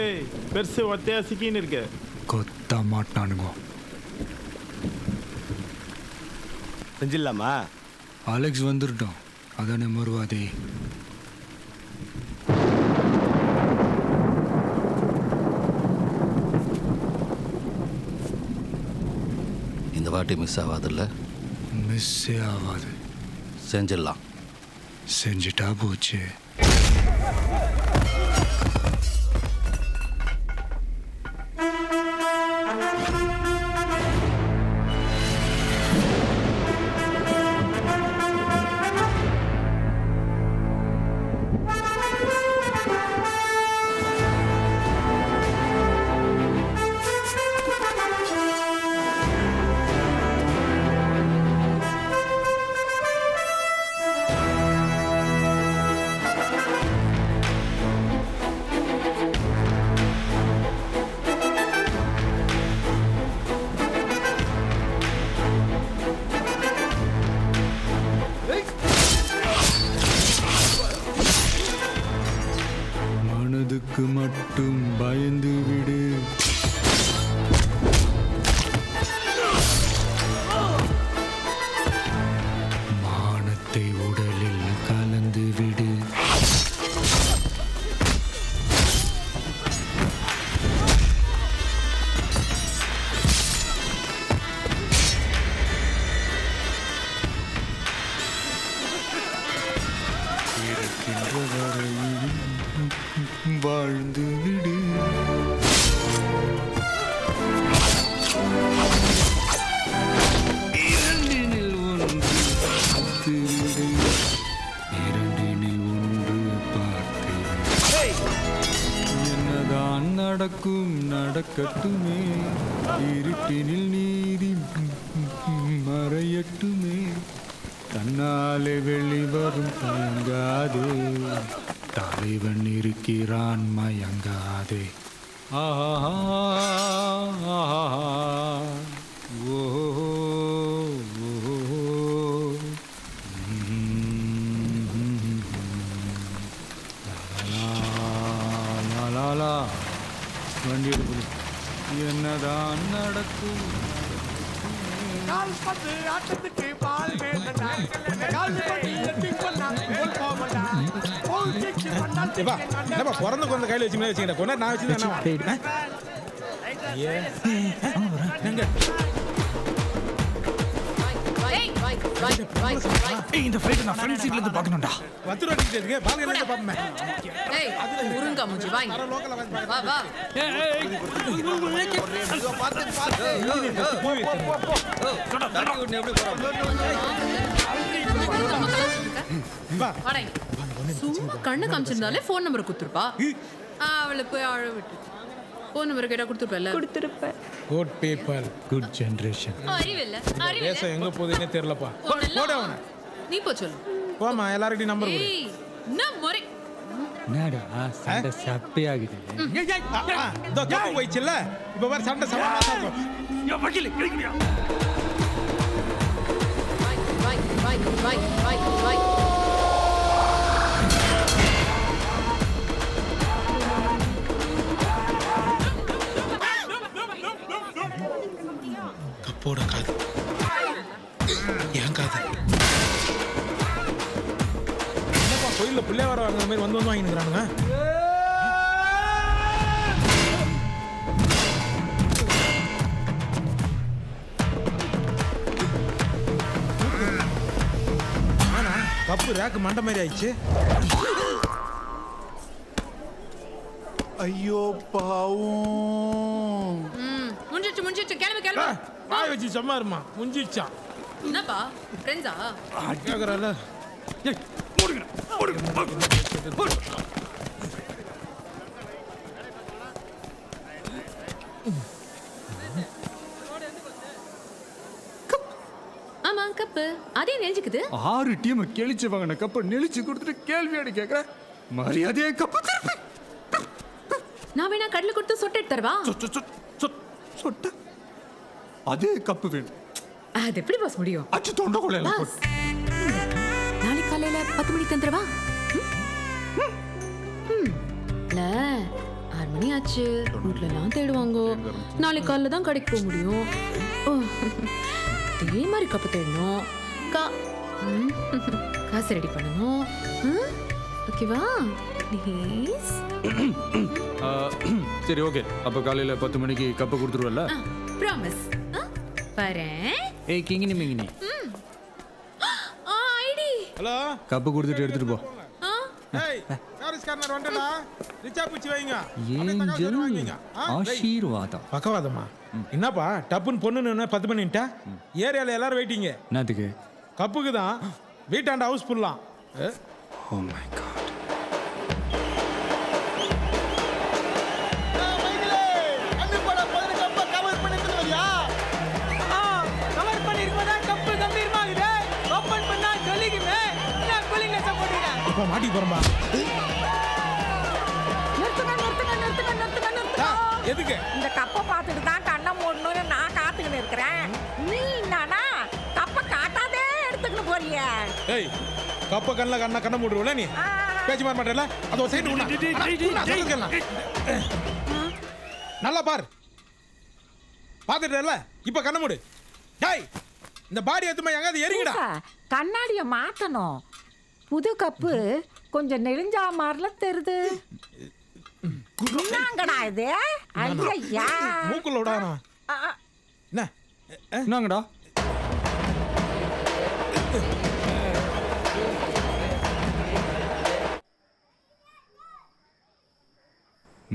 ஏய் பெருசு ஒத்தையா சிக்கின்னு இருக்கு. கொத்த மாட்டானுங்க. செஞ்சிடலாமா? அலெக்ஸ் வந்துட்டோம், அதானே மறுவாதே. இந்த வாட்டி மிஸ் ஆகாதுல்ல? மிஸ்ஸே ஆகாது. செஞ்சிடலாம். செஞ்சுட்டா போச்சு. மனதுக்கு மட்டும் பயந்து விடு. மானத்தை உடலில் கலந்து விடு. இருக்கின்ற வரையில் வாழ்ந்து விடு. இரண்டினில் ஒன்று பார்த்து விடு. இரண்டினில் ஒன்று பார்த்து விடு. என்னதான் நடக்கும் நடக்கட்டுமே, இருட்டினில் நீதி மறையட்டுமே. தன்னாலே வெளிவரும் தயங்காதே, தலைவன் இருக்கிறான் மயங்காதே. ஆஹா ஓ வண்டி எடுப்பு. என்னதான் நடக்கும். ஆட்டத்துக்கு பால் வேண்டா. பிறந்த குழந்தை கையில் வச்சு வச்சுக்கிட்ட கொண்டா நான் வச்சுருந்தேன். இந்த ஃபைட் நான் ஃப்ரண்ட் சீட்ல இருந்து பார்க்கணும்டா. வந்து வந்துட்டே பால்கனில பாப்பேன். ஏய் உருங்க மூஞ்சி வாய். வா வா. சும்மா கண்ணு காமிச்சிருந்தாலே போன் நம்பர் கொடுத்துருப்பா. அவளை போய் அழ விட்டு போன் நம்பர் கேட்டா கொடுத்துருப்பேன். Good people, good generation. அறிவில்ல தேசம் எங்க போகுதுன்னே தெரியலப்பா. போடா அவனை. நீ போ சொல்லு. போமா எல்லார்கிட்டயும் நம்பர் கொடு. ஏய் என்ன முறை. என்னடா சண்டை சப்பையாகுது. இதோ கப்பு போயிச்சுல்ல, இப்போ வேற சண்டை சமாளமா இருக்கும். கப்போட காது ஏன் காது என்னப்பா கோயில்ல பிள்ளை வர வாங்குற மாதிரி வந்து வாங்கினுக்குறானுங்க. கப்பு ரேக்கு மண்டை மாதிரி ஆயிடுச்சு. ஐயோ பாவம். முடிஞ்சிச்சு கிளம்பு. வாய் வச்சு சும்மா இருமா. முஞ்சிச்சான். என்னப்பா ஃப்ரெண்ட்ஸா கேக்குறல. ஆமா கப்பு அதே நெஞ்சுக்குது. 6 டீம் கெளிச்சு வாங்கின கப்பை நெளிச்சு கொடுத்துட்டு கேள்வியாடி கேட்குற. மரியாதையே கப்பு திருப்பி. நான் வேணா கடலை கொடுத்து சொட்டு எடுத்து தரவா? சொட்ட அதே கப்பு வேணும். அது எப்படி பாஸ் முடியும்? அச்சு தொண்டை கொள்ளையில பாஸ் நாளைக்கு காலையில 10 மணிக்கு தந்துடவா? இல்ல 6 மணி ஆச்சு, வீட்லலாம் தேடுவாங்க. நாளைக்கு காலைல தான் கடைக்கு போக முடியும். ஓ, அதே மாதிரி கப்பு தேடணும். காசு ரெடி பண்ணணும். ஓகேவா? ப்ளீஸ். சரி ஓகே, அப்போ காலையில் 10 மணிக்கு கப்பை கொடுத்துருவல்ல? ப்ராமிஸ். வரேன். ஏய் கிங்கினி மிங்கினி, ஐடி. ஹலோ கப்பை கொடுத்துட்டு எடுத்துட்டு போ. ஏய் சாரிஸ் கார்னர் வந்துடா. ரிச்சா புச்சி வைங்க. ஏஞ்சல் ஆசீர்வாதம். பக்கவாதமா? என்னப்பா டப்புன்னு பொண்ணுன்னு 10 பண்ணிட்டா? ஏரியால எல்லாரும் வெயிட்டிங்க. என்னத்துக்கு? கப்புக்கு தான். வீட்டாண்ட ஹவுஸ் ஃபுல்லாம். Oh my God. அப்பா மாட்டி போறோம்பா. எதுக்கு? இந்த கப்பை பார்த்துட்டு தான் கண்ணை மூடணும்னு நான் காத்துக்கிட்டு இருக்கிறேன். நீ என்னன்னா கப்பை காட்டாதே எடுத்துக்கிட்டு போறிய. ஏய் கப்ப கண்ணல கண்ண மூடுறல நீ. பேச்சு மாற மாட்டேல? அது ஒரு சைடு உண்ணா. நல்லா பார். பாத்துட்டல? இப்ப கண்ண மூடு. டேய் இந்த பாடி எதுமே எங்காவது எரிங்கடா. கண்ணாடியை மாத்தணும். புது கப்பு கொஞ்சம் நெளிஞ்சா மாதிரில தெரியுது. என்னங்கடா இது? ஐயா மூக்குல விடானா? என்ன? என்னங்கடா?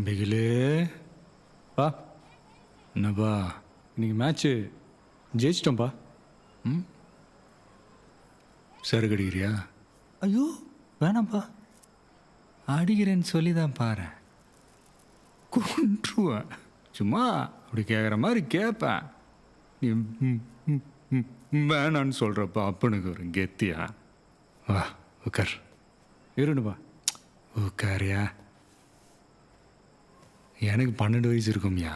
பிகிலே பா, என்னப்பா இன்னைக்கு மேட்ச்சு ஜெயிச்சிட்டோம்ப்பா. ம், சருக்கு அடிக்கிறியா? ஐயோ வேணாம்ப்பா, அடிக்கிறேன்னு சொல்லி தான் பாரு, கொன்றுவேன். சும்மா அப்படி கேட்குற மாதிரி கேட்பேன். நீ வேணான்னு சொல்கிறப்ப அப்பனுக்கு ஒரு கெத்தியா? வா உட்கார். இருணுப்பா உட்காரியா? எனக்கு 12 வயசு இருக்கும்யா.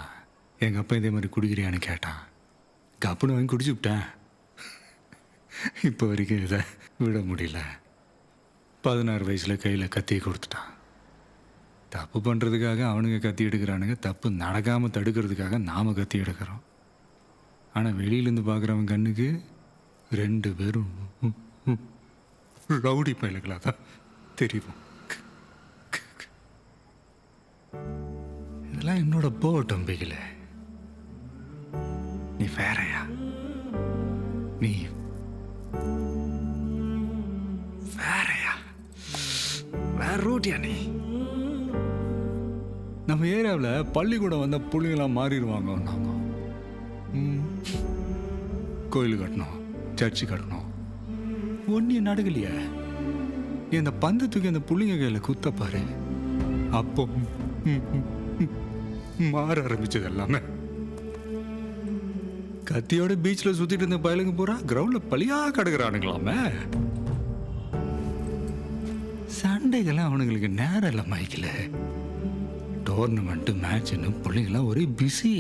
எங்கள் அப்பா இதே மாதிரி குடிக்கிறியான்னு கேட்டான். கப்புன்னு வாங்கி குடிச்சு விட்டேன். இப்போ வரைக்கும் இதை விட முடியல. 16 வயசில் கையில் கத்தியை கொடுத்துட்டான். தப்பு பண்ணுறதுக்காக அவனுங்க கத்தி எடுக்கிறானுங்க, தப்பு நடக்காமல் தடுக்கிறதுக்காக நாம் கத்தி எடுக்கிறோம். ஆனால் வெளியிலேருந்து பார்க்குறவன் கண்ணுக்கு 2 பேரும் ரவுடி பயலுகளாக தான் தெரியும். இதெல்லாம் என்னோட போட்டம் பிகில. நீ வேறயா? நீ வேறயா? வேற ரூட்டியா நீ? நம்ம ஏரியாவில் பள்ளிக்கூடம் வந்தால் பிள்ளைங்களாம் மாறிடுவாங்க. நாங்கள் கோயில் கட்டணும், சர்ச்சு கட்டணும், ஒன்றும் நடக்கலையே. இந்த பந்து தூக்கி அந்த பிள்ளைங்க கையில் குத்தப்பாரு, அப்போ மாற ஆரம்பிச்சது எல்லாமே. கத்தியோட பீச்சில் சுற்றிட்டு இருந்த பயலுங்க பூரா கிரவுண்டில் பழியாக கிடக்குறானுங்களாமே. சண்டைகள்லாம் அவனுங்களுக்கு நேரம் இல்லை மைக்கில். டோர்னமெண்ட்டு மேட்ச்னு பிள்ளைங்களாம் ஒரே பிஸி.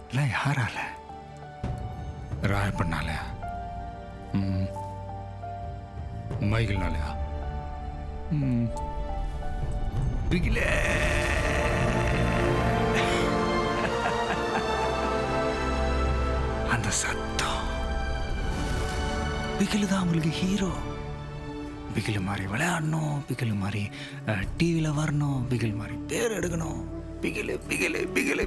எல்லாம் யாரால? ராயப்பண்ணாலயா? மைக்கிள்னாலயா? பிகிலே அந்த சத்தம். பிகிலு தான் அவங்களுக்கு ஹீரோ. பிகிலு மாதிரி விளையாடணும், பிகிலு மாதிரி டிவியில் வரணும், பிகில் மாதிரி பேர் எடுக்கணும். பிகிலு பிகிலு பிகிலு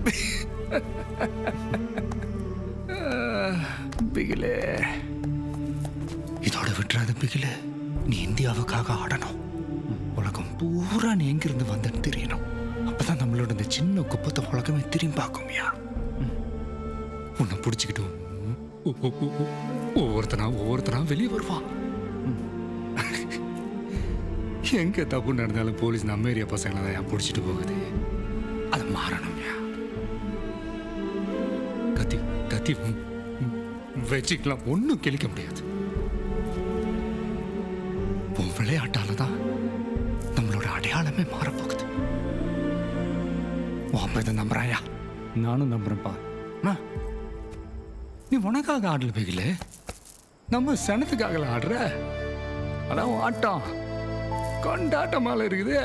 பிகிலு. இதோட விட்டுறாத பிகிலு. நீ இந்தியாவுக்காக ஆடணும். உலகம் பூரா நீ எங்கிருந்து வந்தன்னு தெரியணும். அப்பதான் நம்மளோட இந்த சின்ன குப்பத்தை உலகமே திரும்பி பார்க்கும்யா. உன்னை பிடிச்சிக்கிட்டு ஒவ்வொருத்தனா வெளியே வருவான். எங்க தப்பு நடந்தாலும் போலீஸ் நம்ம ஏரியா பசங்களை தான் பிடிச்சிட்டு போகுது. அது மாறணும்யா. கத்தி கத்தி வச்சுக்கலாம், ஒன்றும் கிழிக்க முடியாது. உன் விளையாட்டால தான் நம்மளோட அடையாளமே மாறப்போகுது. உன் அப்பா இதை நம்புறாயா? நானும் நம்புறேன்ப்பா. நீ உனக்காக ஆடல பிகில, நம்ம சனத்துக்காக ஆடுற. அதான் ஆட்டம் கொண்டாட்டமால இருக்குது.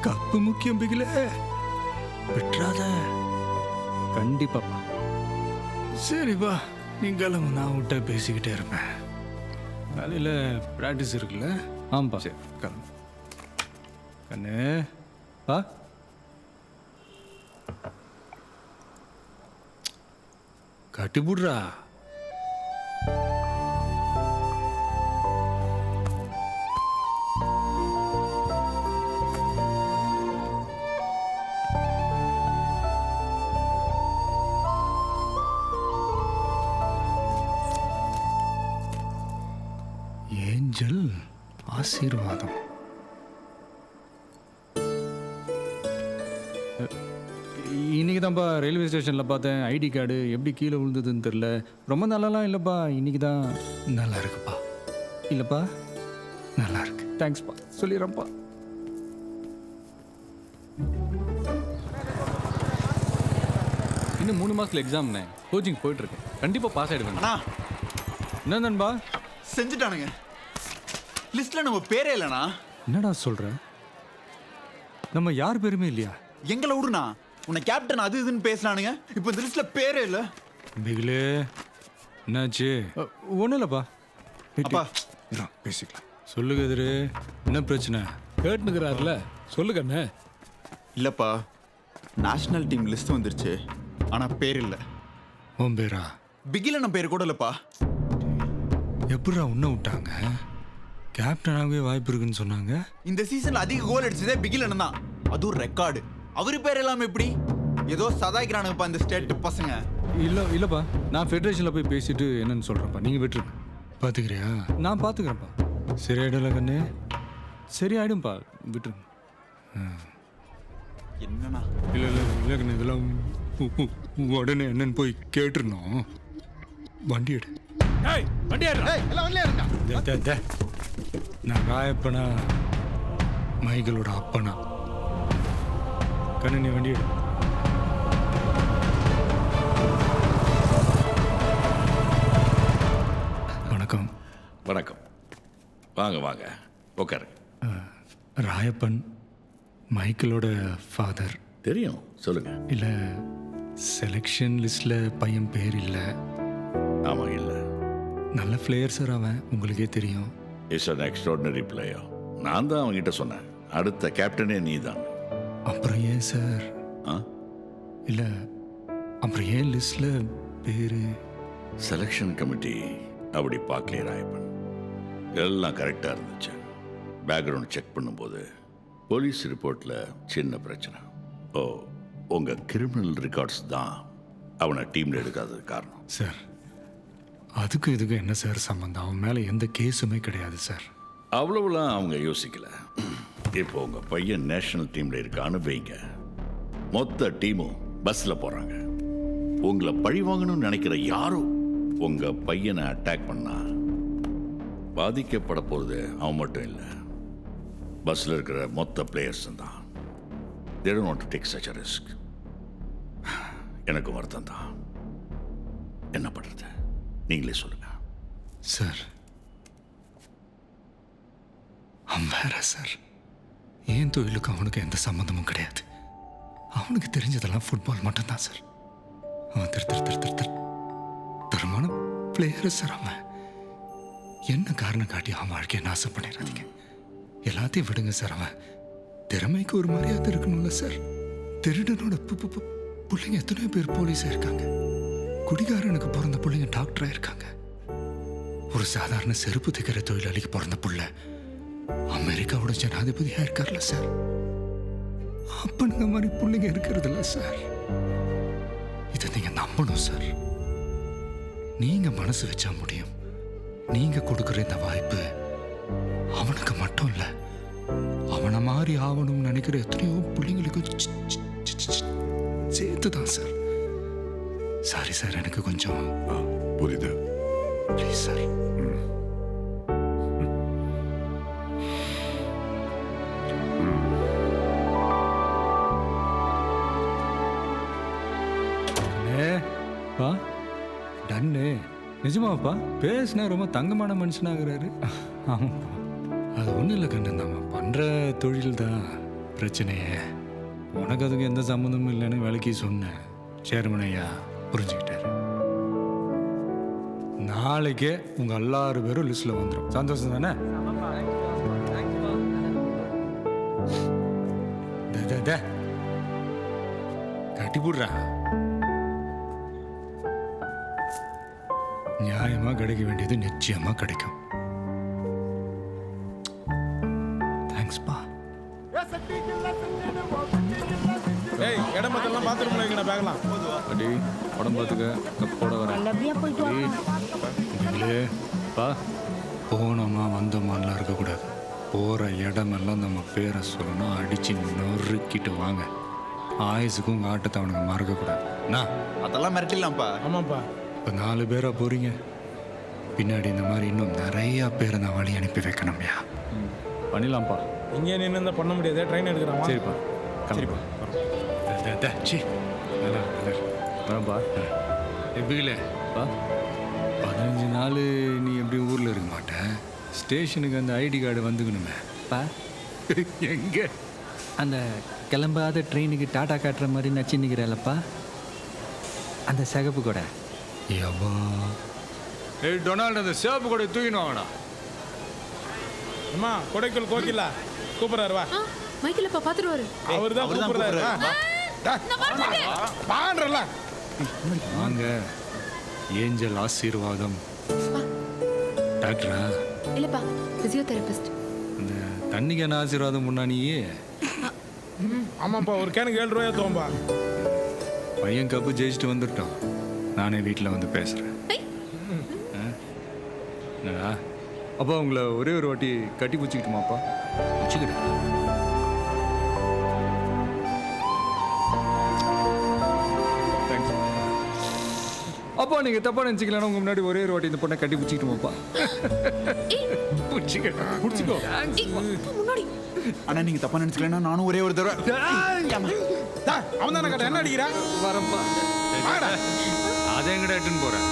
கப்பு முக்கியம் பிகில, விட்டுறாத. கண்டிப்பாப்பா. சரிப்பா, நீ கிளம்பு, நான் விட்ட பேசிக்கிட்டே இருப்பேன். காலையில் ப்ராக்டிஸ் இருக்குல்ல? ஆமாப்பா. சரி, கிளம்பு. கண்ணு, பா கட்டி போடுறா. ஏஞ்சல் ஆசீர்வாதம். இன்னைக்கு தான்ப்பா ரயில்வே ஸ்டேஷனில் பார்த்தேன். ஐடி கார்டு எப்படி கீழே விழுந்ததுன்னு தெரில. ரொம்ப நாளெல்லாம் இல்லைப்பா, இன்னைக்கு தான். நல்லா இருக்குப்பா. இல்லைப்பா, நல்லா இருக்கு. தேங்க்ஸ்ப்பா, சொல்லிடுறேன்ப்பா. இன்னும் 3 மாதத்தில் எக்ஸாம்ண்ணே. கோச்சிங் போயிட்டுருக்கேன். கண்டிப்பாக பாஸ் ஆகிடுவேன். அண்ணா என்ன நண்பா? செஞ்சுட்டானுங்க. லிஸ்ட்ல நம்ம பேரே இல்லைண்ணா. என்னடா சொல்கிற? நம்ம யார் பேருமே இல்லையா? எங்களை விடுண்ணா. உன்னை கேப்டன் அது இதுன்னு பேசினானுங்க. இப்போ இந்த லிஸ்ட்ல பேரே இல்லை. பிகிலே, என்னாச்சு? ஒன்றும் இல்லைப்பா. அப்பா பேசிக்கலாம். சொல்லுங்க எதிரு, என்ன பிரச்சனை? கேட்டுனுக்குறாருல, சொல்லுங்கண்ணே. இல்லப்பா, நேஷனல் டீம் லிஸ்ட் வந்துருச்சு, ஆனா பேர் இல்லை. உன் பேரா? பிகிலண்ண பேர் கூட இல்லப்பா. எப்படிடா உன்ன விட்டாங்க? கேப்டனாகவே வாய்ப்பு இருக்குன்னு சொன்னாங்க. இந்த சீசன்ல அதிக கோல் அடிச்சதே பிகிலண்ணன் தான். அதுவும் ரெக்கார்டு. அவரு பேர் எல்லாம் எப்படி? ஏதோ சதாய்க்கிறானுங்கப்பா இந்த ஸ்டேட் பசங்க. இல்லைப்பா, நான் ஃபெடரேஷனில் போய் பேசிட்டு என்னன்னு சொல்கிறேன்ப்பா. நீங்கள் விட்டுருங்க. பார்த்துக்கிறியா? நான் பார்த்துக்கிறேன்ப்பா. சரியாயிடல கண்ணு? சரி ஆகிடும்ப்பா, விட்டுருங்க. என்னண்ணா? இல்லை இல்லை இல்லை கண்ணு, இதெல்லாம் உடனே என்னன்னு போய் கேட்டுருந்தோம். வண்டி எடு. நான் ராயப்பனா மைகளோட அப்பனா? கண்ணு, நீ வண்டி எடு. வணக்கம். வணக்கம். வாங்க வாங்க, உட்காரு. ராயப்பன் மைக்கேலோட ஃபாதர். தெரியும், சொல்லுங்க. இல்லை, செலெக்ஷன் லிஸ்டில் பையன் பேர் இல்லை. ஆமாம், இல்லை. நல்ல பிளேயர் சார் அவன், உங்களுக்கே தெரியும். Is an extraordinary player. நான் தான் அவங்ககிட்ட சொன்னேன், அடுத்த கேப்டனே நீ தான். அப்புறம் ஏன் சார்? ஆ, இல்லை, அப்புறம் ஏன் லிஸ்டில் பேர்? செலெக்ஷன் கமிட்டி அப்படி பார்க்கலையே ராயப்பன். எல்லாம் கரெக்டாக இருந்துச்சு. பேக்ரவுண்ட் செக் பண்ணும்போது போலீஸ் ரிப்போர்ட்டில் சின்ன பிரச்சனை. ஓ, உங்கள் கிரிமினல் ரெக்கார்ட்ஸ் தான் அவனை டீமில் எடுக்காதது காரணம். சார், அதுக்கும் இதுக்கும் என்ன சார் சம்மந்தம்? அவன் மேலே எந்த கேஸுமே கிடையாது சார். அவ்வளவுலாம் அவங்க யோசிக்கல. இப்போ உங்க பையன் நேஷனல் டீம்ல இருக்கான்னு வைங்க. மொத்த டீமும் பஸ்ல போறாங்க. உங்களை பழி வாங்கணும்னு நினைக்கிற யாரும் உங்க பையனை அட்டாக் பண்ணா பாதிக்கப்பட போறது அவன் மட்டும் இல்லை, பஸ்ல இருக்கிற மொத்த பிளேயர்ஸும் தான். They don't want to take such a risk. எனக்கு வருத்தம் தான். என்ன பண்றது, நீங்களே சொல்லுங்க. சார், அவன் வேற சார். ஏன் தொழிலுக்கு அவனுக்கு எந்த சம்மந்தமும் கிடையாது. அவனுக்கு தெரிஞ்சதெல்லாம் ஃபுட்பால் மட்டும்தான் சார். அவன் தரமான பிளேயர் சார். அவன் என்ன காரணம் காட்டி அவன் வாழ்க்கையை நாசம் பண்ணிடாதீங்க. எல்லாத்தையும் விடுங்க சார். அவன் திறமைக்கு ஒரு மரியாதை இருக்கணும்ல சார். திருடனோட பிள்ளைங்க எத்தனையோ பேர் போலீஸாக இருக்காங்க. குடிகாரனுக்கு பிறந்த பிள்ளைங்க டாக்டராக இருக்காங்க. ஒரு சாதாரண செருப்பு தைக்கிற தொழிலாளிக்கு பிறந்த புள்ள அமெரிக்காவோட ஜனாதிபதியாக இருக்கார்ல சார். அப்பனுங்க மாதிரி பிள்ளைங்க இருக்கிறது இல்லை சார். இதை நீங்க நம்பணும் சார். நீங்க மனசு வச்சா முடியும். நீங்க கொடுக்குற இந்த வாய்ப்பு அவனுக்கு மட்டும் இல்லை, அவனை மாதிரி ஆகணும்னு நினைக்கிற எத்தனையோ பிள்ளைங்களுக்கு சேர்த்து தான் சார். சாரி சார், எனக்கு கொஞ்சம் புரியுது. Please sir. பா டன்னு நிஜமாப்பா? பேசினா ரொம்ப தங்கமான மனுஷனாகிறாரு. ஆமாப்பா. அது அது ஒன்றும் இல்லை கண்ணு, நம்ம பண்ணுற தொழில் தான் பிரச்சனையே. உனக்கு அதுக்கு எந்த சம்மந்தமும் இல்லைன்னு வேலைக்கு சொன்னேன். சேர்மன் ஐயா புரிஞ்சுக்கிட்டாரு. நாளைக்கே உங்கள் எல்லாரும் பேரும் லிஸ்ட்டில் வந்துடும். சந்தோஷம் தானே? கட்டி போடுறா. நியாயமா கிடைக்க வேண்டியது நிச்சயமா கிடைக்கும். தேங்க்ஸ்பா. ஏய் இடம் பத்தெல்லாம் பாத்ரூம்ல வைக்கணா பேகலாம். அடி உடம்பு பார்த்துக்க, கப்போட வரேன். நல்லபடியா போயிட்டு வாங்க. நீங்களே பா போனோமா வந்தோமான்லாம் இருக்கக்கூடாது. போகிற இடமெல்லாம் நம்ம பேரை சொல்லணும். அடித்து நொறுக்கிட்டு வாங்க. ஆயுசுக்கும் உங்கள் ஆட்டத்தை அவனுக்கு மறக்கக்கூடாது. நான் அதெல்லாம் மிரட்டிடலாம்ப்பா. ஆமாப்பா. இப்போ 4 பேராக போகிறீங்க. பின்னாடி இந்த மாதிரி இன்னும் நிறையா பேரை நான் வழி அனுப்பி வைக்கணும்யா. பண்ணிடலாம்ப்பா. இங்கே நின்று இருந்தால் பண்ண முடியாது. ட்ரெயின் எடுக்கிறான். சரிப்பா. சரிப்பா. சி நல்லா வரேன்ப்பா. எப்படில பா 15 நாள் நீ எப்படி ஊரில் இருக்க மாட்டேன். ஸ்டேஷனுக்கு அந்த ஐடி கார்டு வந்துக்கணுமே. பா எங்கே அந்த கிளம்பாத ட்ரெயினுக்கு டாட்டா காட்டுற மாதிரி நச்சு நிற்கிறல்லப்பா, அந்த சிகப்பு கூட. எவ்வா ஏய் டொனால்டு, அந்த சேப்பு கூட தூக்கின்னு வாங்கடா. அம்மா கொடைக்குள் கோகிலா கூப்பிடுறாரு வா. மைக்கிலப்பா பார்த்துருவாரு. அவர் தான் கூப்பிடுறாரு. பான்றல வாங்க. ஏஞ்சல் ஆசீர்வாதம். டாக்டரா? இல்லப்பா பிசியோதெரபிஸ்ட். இந்த தண்ணிக்கு என்ன ஆசீர்வாதம் முன்னாடியே? ஆமாப்பா ஒரு கேனுக்கு 7 ரூபாயா தோம்பா. பையன் கப்பு ஜெயிச்சுட்டு வந்துட்டோம். நானே வீட்டில் வந்து பேசுகிறேன். என்னடா அப்பா உங்களை ஒரே ஒரு வாட்டி கட்டி பிடிச்சிக்கிட்டுமாப்பா? வச்சுக்கிட்டேன். தேங்க்ஸ். அப்பா நீங்கள் தப்பாக நினச்சிக்கலன்னா உங்கள் முன்னாடி ஒரே ஒரு வாட்டி இந்த பொண்ணை கட்டி பிடிச்சிக்கிட்டுமாப்பா? பிடிச்சிக்கோ. முன்னாடி ஆனா நீங்க தப்பா நினைச்சுக்கலன்னா நானும் ஒரே ஒரு தடவை. அவன் தானே கேட்ட என்ன அடிக்கிறா? வரப்பா. அதை எங்கடா எட்டுன்னு போகிறேன்.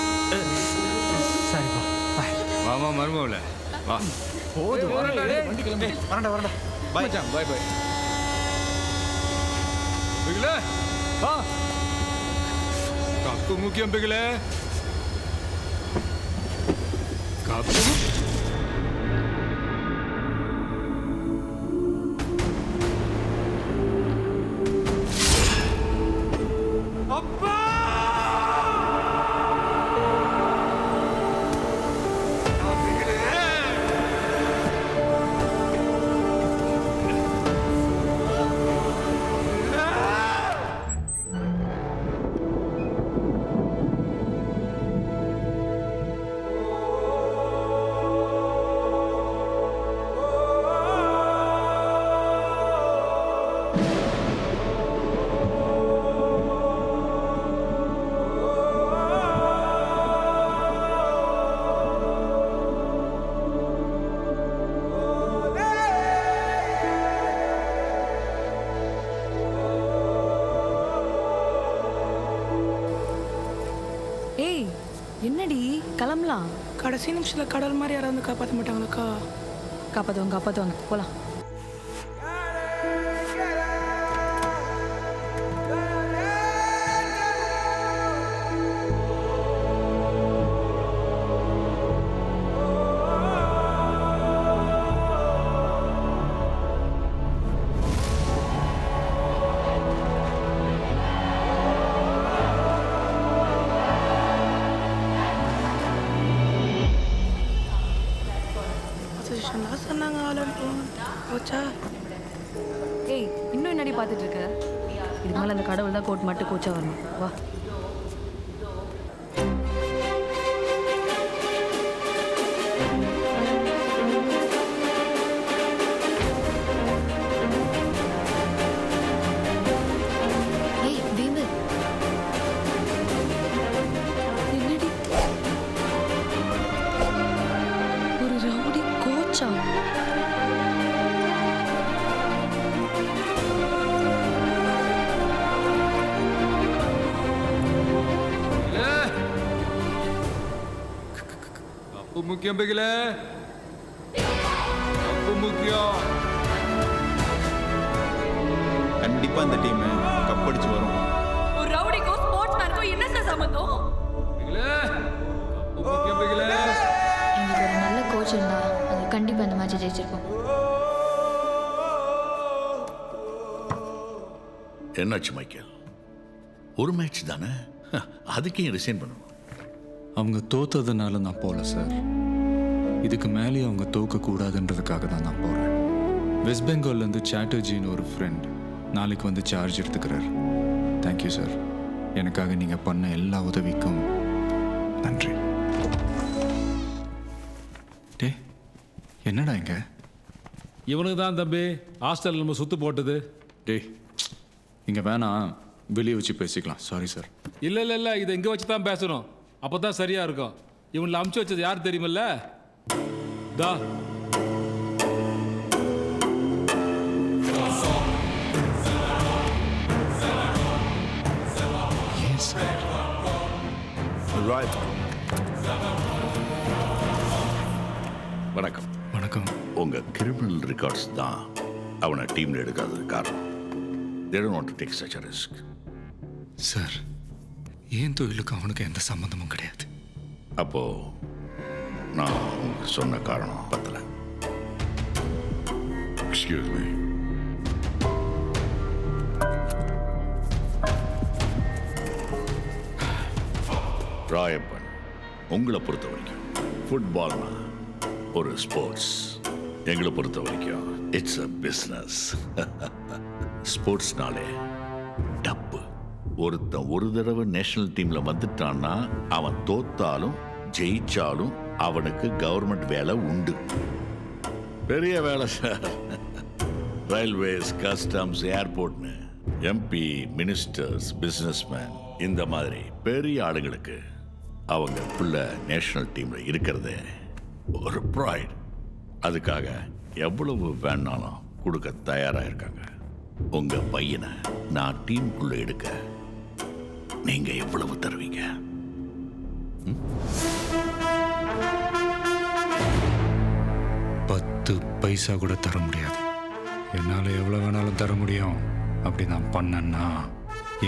சரிப்பா. வாமா மருமவில் வா. வரண்டா வரண்டா. பாய் பாய் பாய். பிகிலே வா. கப்பு முக்கியம் பிகிலே. கப்பு என்னடி கிளம்பலாம். கடைசி நிமிஷத்தில் கடல் மாதிரி யாராவது வந்து காப்பாற்ற மாட்டாங்களாக்கா? காப்பாற்றுவாங்க போகலாம். சொன்னாங்க போச்சா? ஏய் இன்னும் என்னடி பார்த்துட்டு இருக்க? இதுக்கு மேலே அந்த கடவுள் தான் கோட் மட்டும் கோச்சா வரணும். வா. என்னடி ஒரு ரவுடி கோச்சா? முக்கியம் பிகிலே. கப்பு முக்கியம். கண்டிப்பா இந்த டீம் கப் அடிச்சு வரும். ஒரு ரவுடிக்கும் ஸ்போர்ட்ஸ் மேனுக்கும் என்ன சார் சம்பந்தம்? பிகிலே, கப்பு முக்கியம் பிகிலே. எங்களுக்கு ஒரு நல்ல கோச் இருந்தா அது கண்டிப்பா இந்த மேட்ச் ஜெயிச்சிருப்போம். என்னாச்சு மைக்கேல்? ஒரு மேட்ச் தானே, அதுக்கே ரிசைன் பண்ணணும். அவங்க தோத்ததுனால நான் போகல சார். இதுக்கு மேலே அவங்க தோக்கக்கூடாதுன்றதுக்காக தான் நான் போகிறேன். வெஸ்ட் பெங்கால்லேருந்து சாட்டர்ஜின்னு ஒரு ஃப்ரெண்ட் நாளைக்கு வந்து சார்ஜ் எடுத்துக்கிறார். Thank you sir. எனக்காக நீங்கள் பண்ண எல்லா உதவிக்கும் நன்றி. டே என்னடா இங்க? இவனுக்கு தான் தம்பி ஹாஸ்டல் நம்ம சுத்து போட்டது. டே இங்கே வேணாம், வெளியே வச்சு பேசிக்கலாம். Sorry sir. இல்லை இதை இங்கே வச்சு தான் பேசணும். அப்போ தான் சரியாக இருக்கும். இவனில் அமுச்சு வச்சது யார் தெரியுமில்ல? தா வணக்கம். வணக்கம். உங்க கிரிமினல் ரெக்கார்ட்ஸ் தான் அவனை டீம்ல எடுக்காதது காரணம். They don't want to take such a risk. Sir, ஏன் தொழிலுக்கு அவனுக்கு எந்த சம்மந்தமும் கிடையாது. அப்போ நான் உங்களுக்கு சொன்ன காரணம் பத்தல. Excuse me. ராயப்பன், உங்களை பொறுத்த வரைக்கும் ஃபுட்பால்னா ஒரு ஸ்போர்ட்ஸ், எங்களை பொறுத்த வரைக்கும் இட்ஸ் அ பிஸ்னஸ். ஸ்போர்ட்ஸ்னாலே டப்பு. ஒருத்தன் ஒரு தடவை நேஷனல் டீம்ல வந்துட்டான்னா அவன் தோத்தாலும் ஜெயிச்சாலும் அவனுக்கு கவர்மெண்ட் வேலை உண்டு. பெரிய வேலை சார். ரயில்வேஸ், கஸ்டம்ஸ், ஏர்போர்ட்னு எம்பி, மினிஸ்டர்ஸ், பிசினஸ்மேன், இந்த மாதிரி பெரிய ஆளுங்களுக்கு அவங்க புள்ள நேஷனல் டீம்ல இருக்கிறதே ஒரு ப்ரைட். அதுக்காக எவ்வளவு வேணாலும் கொடுக்க தயாரா இருக்காங்க. உங்க பையனை நான் டீமுக்குள்ள எடுக்க நீங்க எவ்வளவு தருவீங்க? $10 பைசா கூட தர முடியாது. என்னால் எவ்வளோ வேணாலும் தர முடியும். அப்படி நான் பண்ணேன்னா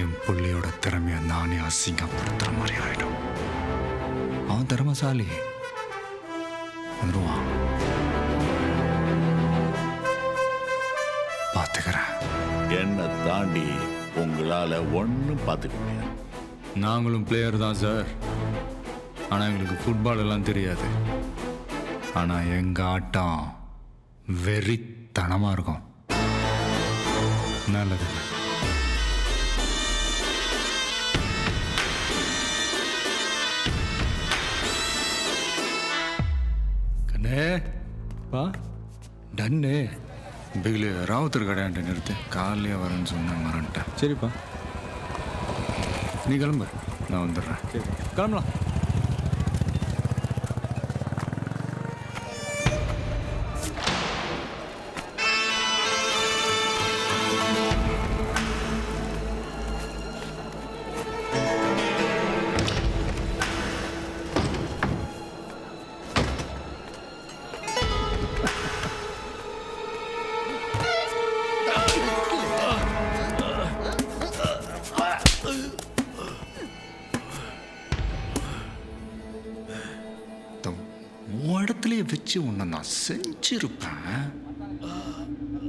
என் பிள்ளையோட திறமையை நானே அசிங்கப்படுத்துகிற மாதிரி ஆகிடும். அவன் திறமைசாலி, வந்துடுவான். பார்த்துக்கிறேன். என்னை தாண்டி உங்களால ஒன்றும் பார்த்துக்க முடியாது. நாங்களும் பிளேயர் தான் சார். ஆனால் எங்களுக்கு ஃபுட்பால் எல்லாம் தெரியாது. ஆனால் எங்கள் ஆட்டம் வெறித்தனமாக இருக்கும். நல்லது. கண்ணே பா டன்னு பிகிலு ராவுத்தர் கடையாண்ட நிறுத்து. காலையே வரேன்னு சொன்னேன், மறந்துட்டேன். சரிப்பா, நீ கிளம்பு, நான் வந்துடுறேன். சரி கிளம்பலாம். இடத்துலயே வச்சு உன்னை நான் செஞ்சிருப்பேன்.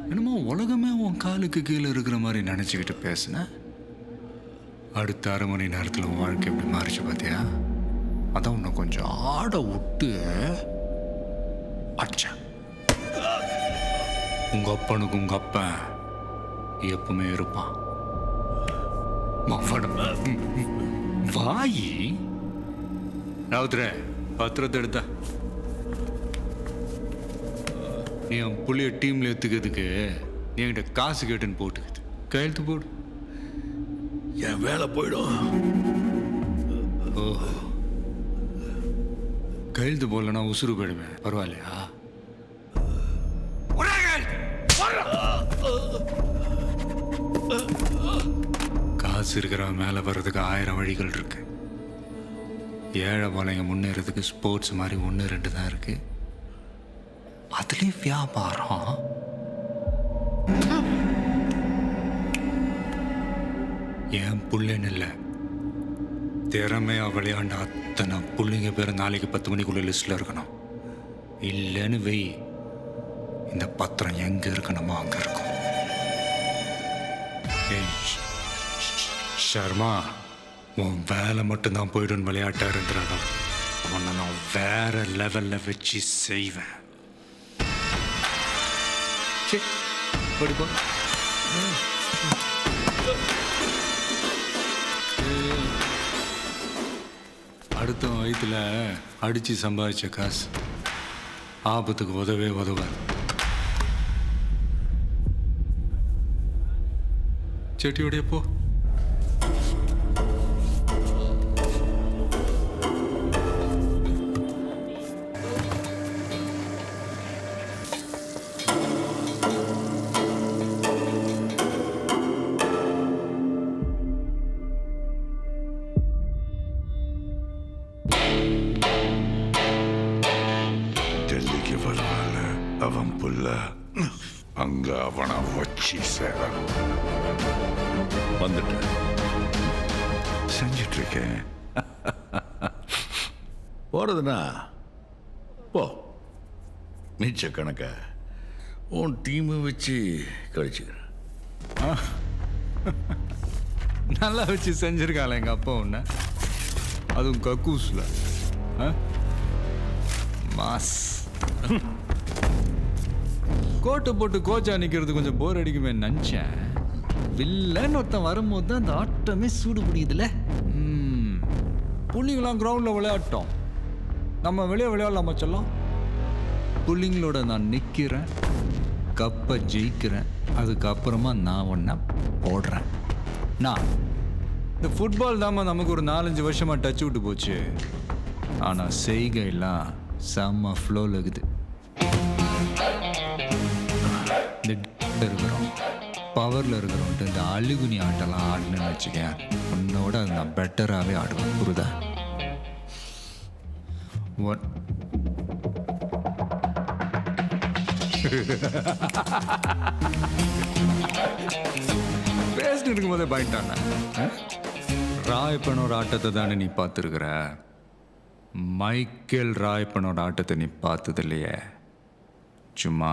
என்னமோ உலகமே உன் காலுக்கு கீழே இருக்கிற மாதிரி நினச்சிக்கிட்டு பேசினேன். அடுத்த 1/2 மணி நேரத்தில் உன் வாழ்க்கை எப்படி மாறிச்சு பார்த்தியா? அதான் உன்னை கொஞ்சம் ஆட விட்டு அடிச்சேன். உங்க அப்பனுக்கு உங்க அப்பன் எப்பவுமே இருப்பான். வாயி ராவுத்ரே, பத்திரத்தை எடுத்தா நீ என் புள்ளிய டீம்ல ஏத்துக்கிறதுக்கு நீ என்கிட்ட காசு கேட்டுன்னு போட்டுக்குது. கையெழுத்து போடு, என் வேலை போயிடும். ஓஹோ, கையெழுத்து போடலன்னா உசுறு போயிடுவேன். பரவாயில்லையா? காசு இருக்கிறவன் மேலே வர்றதுக்கு 1000 வழிகள் இருக்கு. ஏழை பாளைங்க முன்னேறதுக்கு ஸ்போர்ட்ஸ் மாதிரி 1-2 தான் இருக்கு. அதுலேயும் வியாபாரம். என் புள்ளன்னு இல்லை, திறமையா விளையாண்ட அத்தனை புள்ளைங்க பேர் நாளைக்கு 10 மணிக்குள்ள லிஸ்ட்ல இருக்கணும். இல்லைன்னு வெய், இந்த பத்திரம் எங்க இருக்கணுமோ அங்க இருக்கும். ஏய் ஷர்மா, உன் வேலை மட்டும்தான் போயிடும் விளையாட்டா இருந்துறாங்க. அவனை நான் வேற லெவல்ல வச்சு செய்வேன். படிப்பா. அடுத்த வயிற்றுல அடிச்சு சம்பாதிச்ச காசு ஆபத்துக்கு உதவே உதவாது. செட்டியோடைய போ. டெல்லிக்கு வருவாள் அவன் புள்ள, அங்க அவனை வச்சு சேர வந்துட்டேன். செஞ்சிட்டு இருக்கேன். போறதுனா போ, மிச்ச கணக்க உன் டீமை வச்சு கழிச்சுக்கிறேன். நல்லா வச்சு செஞ்சிருக்காள் எங்க அப்பா உன்ன, அதுவும் கக்கூஸ்ல. மாஸ் கோட்டை போட்டு கோச்சா நிக்கிறது கொஞ்சம் போர் அடிக்குமே நினைச்சேன். வில்லன்னு ஒருத்தன் வரும்போது தான் அந்த ஆட்டமே சூடு பிடிக்குதுல. புள்ளிங்களாம் கிரவுண்டில் விளையாட்டோம், நம்ம வெளியே விளையாடலாமா சொல்லலாம். புள்ளிங்களோட நான் நிற்கிறேன், கப்பை ஜெயிக்கிறேன், அதுக்கப்புறமா நான் ஒன்றா போடுறேன். நான் இந்த ஃபுட்பால் தாம்மா நமக்கு ஒரு 4-5 வருஷமாக டச் விட்டு போச்சு. ஆனால் செய்கையெல்லாம் செம்ம ஃப்ளோவில் இருக்குது. இந்த இருக்கிறோம், பவரில் இருக்கிறோன்ட்டு இந்த அழுகுனி ஆட்டெல்லாம் ஆடணுன்னு வச்சுக்கேன், உன்னோட அது நான் பெட்டராகவே ஆடுவேன். புரியுதா? பேசிட்டு இருக்கும்போதே பாயிண்டான ராயப்பனோட ஆட்டத்தை தானே நீ பார்த்துருக்குற, மைக்கேல் ராயப்பனோட ஆட்டத்தை நீ பார்த்தது இல்லையே. சும்மா